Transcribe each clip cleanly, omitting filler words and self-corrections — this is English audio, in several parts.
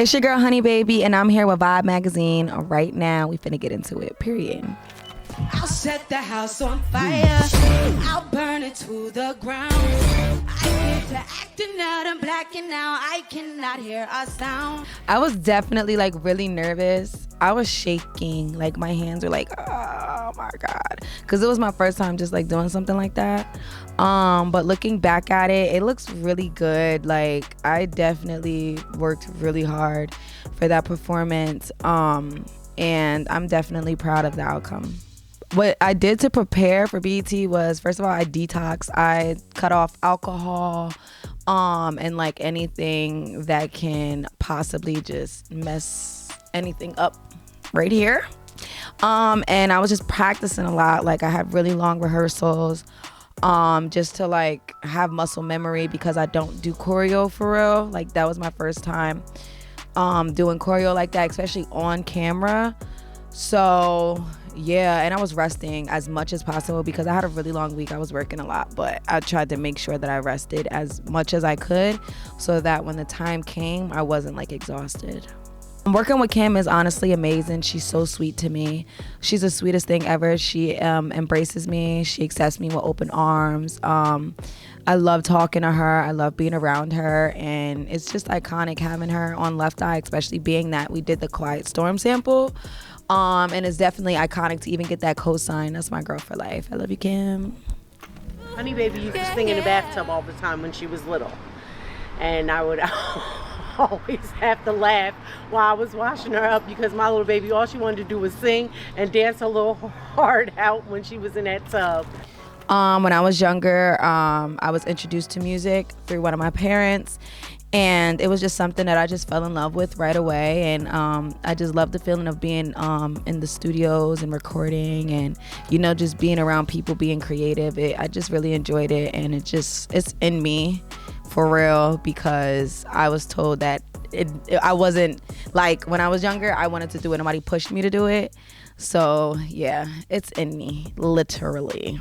It's your girl, Honey Baby, and I'm here with Vibe Magazine. Right now, we finna get into it, period. I'll set the house on fire. I'll burn it to the ground. I get to acting out and blacking out. I cannot hear a sound. I was definitely like really nervous. I was shaking. Like my hands were like, oh my God. Because it was my first time just like doing something like that. But looking back at it, it looks really good. Like I definitely worked really hard for that performance. And I'm definitely proud of the outcome. What I did to prepare for BET was, first of all, I detoxed. I cut off alcohol, and like anything that can possibly just mess anything up right here. And I was just practicing a lot. Like I had really long rehearsals, just to like have muscle memory because I don't do choreo for real. Like that was my first time, doing choreo like that, especially on camera. So yeah, and I was resting as much as possible because I had a really long week. I was working a lot, but I tried to make sure that I rested as much as I could so that when the time came, I wasn't like exhausted. Working with Kim is honestly amazing. She's so sweet to me. She's the sweetest thing ever. She embraces me. She accepts me with open arms. I love talking to her. I love being around her. And it's just iconic having her on Left Eye, especially being that we did the Quiet Storm sample. And it's definitely iconic to even get that cosign. That's my girl for life. I love you, Kim. Honey Baby used to sing in the bathtub all the time when she was little. And I would always have to laugh while I was washing her up because my little baby, all she wanted to do was sing and dance a little hard out when she was in that tub. When I was younger, I was introduced to music through one of my parents. And it was just something that I just fell in love with right away. And I just love the feeling of being in the studios and recording and, you know, just being around people, being creative. I just really enjoyed it. And it's in me for real because I was told that I wasn't, like, when I was younger, I wanted to do it. Nobody pushed me to do it. So, yeah, it's in me, literally.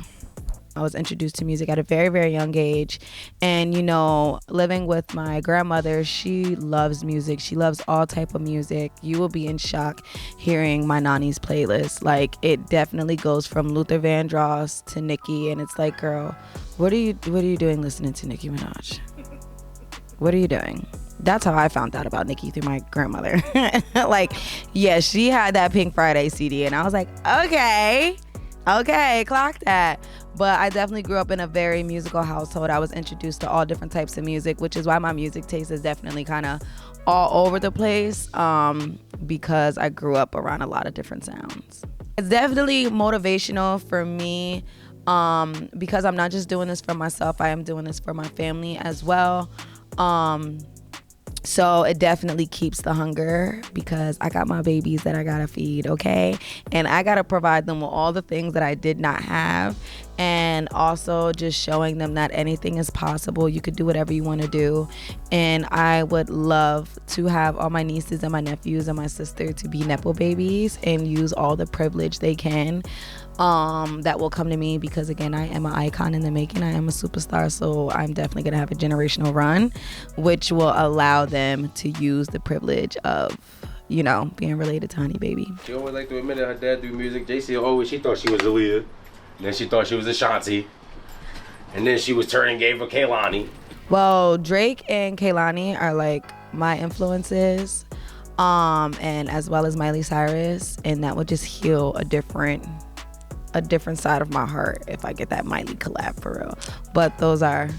I was introduced to music at a very, very young age. And, you know, living with my grandmother, she loves music. She loves all type of music. You will be in shock hearing my Nani's playlist. Like, it definitely goes from Luther Vandross to Nicki. And it's like, girl, what are you doing listening to Nicki Minaj? What are you doing? That's how I found out about Nicki, through my grandmother. Like, yeah, she had that Pink Friday CD. And I was like, okay, clock that. But I definitely grew up in a very musical household. I was introduced to all different types of music, which is why my music taste is definitely kind of all over the place, because I grew up around a lot of different sounds. It's definitely motivational for me, because I'm not just doing this for myself. I am doing this for my family as well. So it definitely keeps the hunger because I got my babies that I gotta feed, okay? And I gotta provide them with all the things that I did not have, and also just showing them that anything is possible. You could do whatever you want to do. And I would love to have all my nieces and my nephews and my sister to be Nepo babies and use all the privilege they can, that will come to me because, again, I am an icon in the making. I am a superstar, so I'm definitely going to have a generational run, which will allow them to use the privilege of, you know, being related to Honey Baby. She always like to admit that her dad do music. JC she thought she was Aaliyah. Then she thought she was Ashanti. And then she was turning gay for Kehlani. Well, Drake and Kehlani are like my influences, and as well as Miley Cyrus, and that would just heal a different side of my heart if I get that Miley collab for real. But those are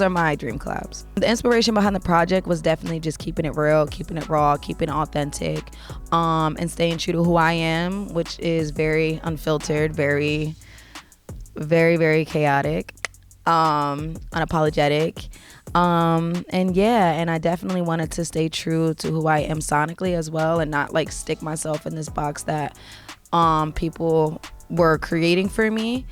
my dream collabs. The inspiration behind the project was definitely just keeping it real, keeping it raw, keeping it authentic, and staying true to who I am, which is very unfiltered, very, very, very chaotic, unapologetic. And I definitely wanted to stay true to who I am sonically as well, and not like stick myself in this box that people were creating for me.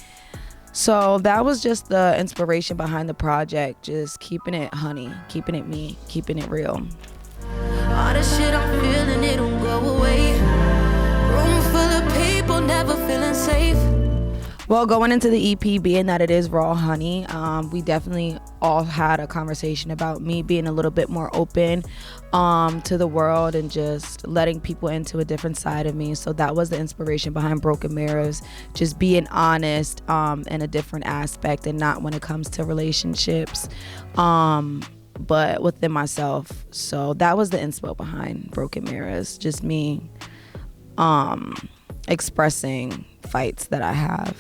So that was just the inspiration behind the project, just keeping it honey, keeping it me, keeping it real. All the shit I'm feeling, it don't go away. Room full of people, never feeling safe. Well, going into the EP, being that it is Raw Honey, we definitely all had a conversation about me being a little bit more open to the world and just letting people into a different side of me. So that was the inspiration behind Broken Mirrors, just being honest in a different aspect, and not when it comes to relationships, but within myself. So that was the inspo behind Broken Mirrors, just me expressing fights that I have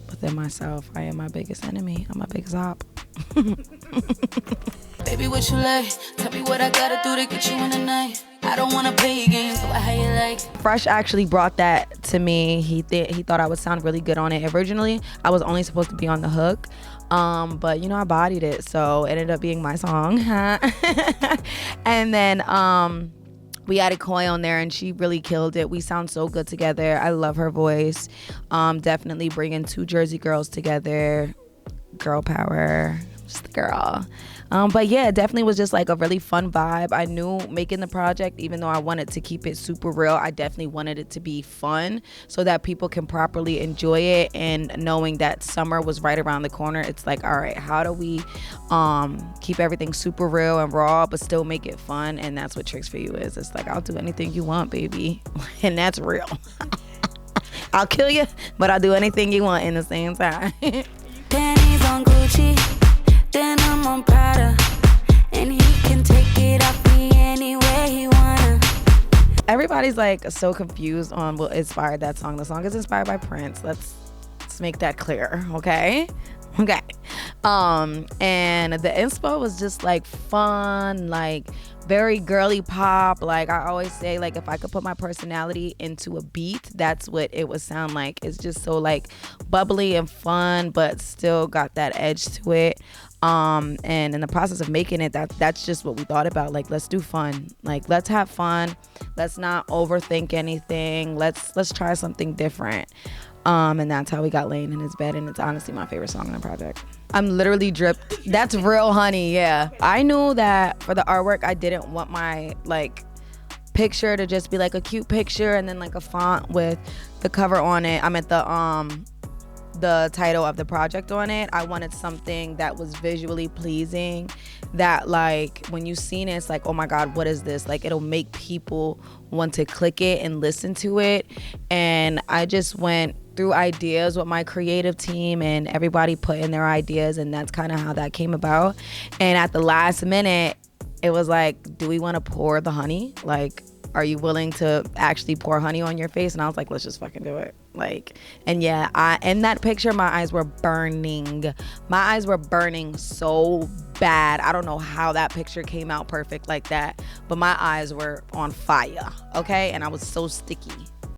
within myself. I am my biggest enemy. I'm my biggest op. Baby, what you like? Tell me what I gotta do to get you in the night. I don't wanna play your games, so how you like? Fresh actually brought that to me. He thought I would sound really good on it. Originally, I was only supposed to be on the hook. But you know, I bodied it, so it ended up being my song. And then we added Koi on there, and she really killed it. We sound so good together. I love her voice. Definitely bringing two Jersey girls together. Girl power, just the girl. But yeah, it definitely was just like a really fun vibe. I knew making the project, even though I wanted to keep it super real, I definitely wanted it to be fun so that people can properly enjoy it. And knowing that summer was right around the corner, it's like, all right, how do we keep everything super real and raw but still make it fun? And that's what Tricks for You is. It's like, I'll do anything you want, baby. And that's real. I'll kill you, but I'll do anything you want in the same time. Panties on Gucci, denim on Prada, and he can take it off me any way he wanna. Everybody's like so confused on what inspired that song. The song is inspired by Prince. Let's make that clear, okay? Okay. And the inspo was just like fun, like very girly pop. Like I always say, like if I could put my personality into a beat, that's what it would sound like. It's just so like bubbly and fun, but still got that edge to it. And in the process of making it, that's just what we thought about. Like, let's do fun. Like, let's have fun. Let's not overthink anything. Let's try something different. And that's how we got laying in his bed, and it's honestly my favorite song on the project. I'm literally dripped. That's real honey, yeah. I knew that for the artwork, I didn't want my like picture to just be like a cute picture and then like a font with the cover on it. I meant the title of the project on it. I wanted something that was visually pleasing, that like when you seen it, it's like, oh my God, what is this? Like it'll make people want to click it and listen to it. And I just went through ideas with my creative team, and everybody put in their ideas, and that's kind of how that came about. And at the last minute, it was like, do we want to pour the honey? Like, are you willing to actually pour honey on your face? And I was like, let's just fucking do it. Like, and yeah, in that picture, my eyes were burning. My eyes were burning so bad. I don't know how that picture came out perfect like that, but my eyes were on fire, okay? And I was so sticky.